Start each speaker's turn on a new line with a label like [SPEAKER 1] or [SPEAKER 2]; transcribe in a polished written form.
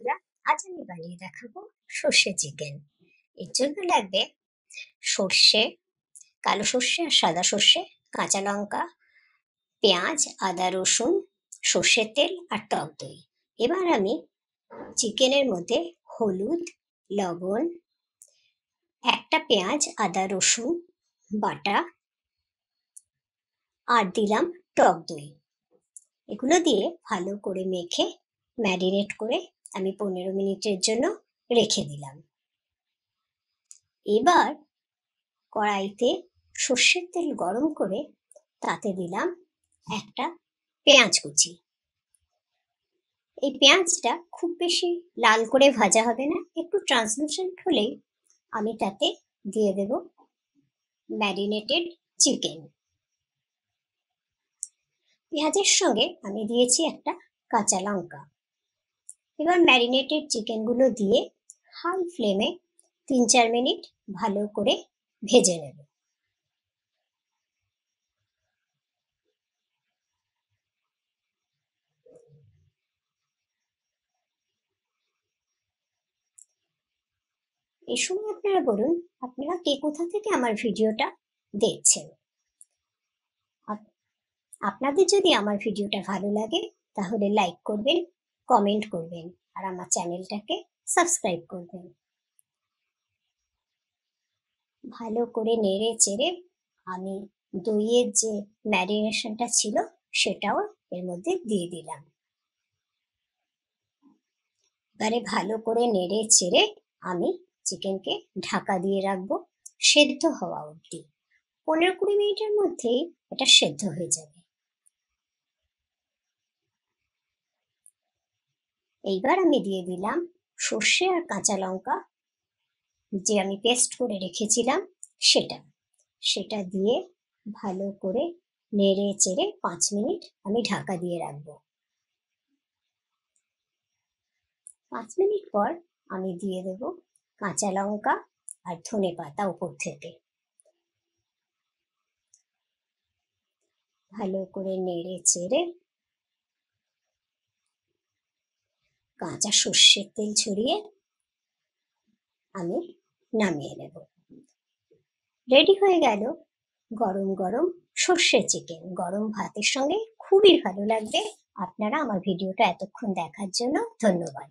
[SPEAKER 1] বন্ধুরা, আজ আমি বানিয়ে দেখাবো সর্ষে চিকেন। এর জন্য লাগবে সর্ষে, কালো সর্ষে আর সাদা সর্ষে, কাঁচা লঙ্কা, পেঁয়াজ, আদা, রসুন, সর্ষের তেল আর টক দই। এবার আমি চিকেনের মধ্যে হলুদ, লবণ, একটা পেঁয়াজ, আদা, রসুন বাটা আর দিলাম টক দই। এগুলো দিয়ে ভালো করে মেখে ম্যারিনেট করে আমি 15 মিনিটের জন্য রেখে দিলাম। এবার কড়াইতে সর্ষের তেল গরম করে তাতে দিলাম একটা পেঁয়াজ কুচি। এই পেঁয়াজটা খুব বেশি লাল করে ভাজা হবে না, একটু ট্রান্সলুসেন্ট হলেই আমি তাতে দিয়ে দেব ম্যারিনেটেড চিকেন। পেঁয়াজের সঙ্গে আমি দিয়েছি একটা কাঁচা লঙ্কা। এবার ম্যারিনেটেড চিকেনগুলো দিয়ে হাই ফ্লেমে 3-4 মিনিট ভালো করে ভেজে নেব। এই সময় আপনারা বলুন আপনারা কে কোথা থেকে আমার ভিডিওটা দেখছেন। আপনাদের যদি আমার ভিডিওটা ভালো লাগে তাহলে লাইক করবেন, কমেন্ট করবেন আর আমার চ্যানেলটাকে সাবস্ক্রাইব করবেন। ভালো করে নেড়ে চেড়ে আমি দইয়ের যে ম্যারিনেশনটা ছিল সেটাও এর মধ্যে দিয়ে দিলাম। এবারে ভালো করে নেড়ে চেড়ে আমি চিকেনকে ঢাকা দিয়ে রাখবো সেদ্ধ হওয়া অবধি। 15-20 মিনিটের মধ্যেই এটা সেদ্ধ হয়ে যাবে। এইবার আমি দিয়ে দিলাম সর্ষে আর কাঁচা লঙ্কা যে আমি পেস্ট করে রেখেছিলাম সেটা দিয়ে ভালো করে নেড়ে চেড়ে 5 মিনিট আমি ঢাকা দিয়ে রাখবো। 5 মিনিট পর আমি দিয়ে দেব কাঁচা লঙ্কা আর ধনে পাতা উপর থেকে। ভালো করে নেড়ে চেড়ে কাঁচা সর্ষের তেল ছড়িয়ে আমি নামিয়ে নেব। রেডি হয়ে গেল গরম গরম সর্ষে চিকেন। গরম ভাতের সঙ্গে খুবই ভালো লাগবে। আপনারা আমার ভিডিওটা এতক্ষণ দেখার জন্য ধন্যবাদ।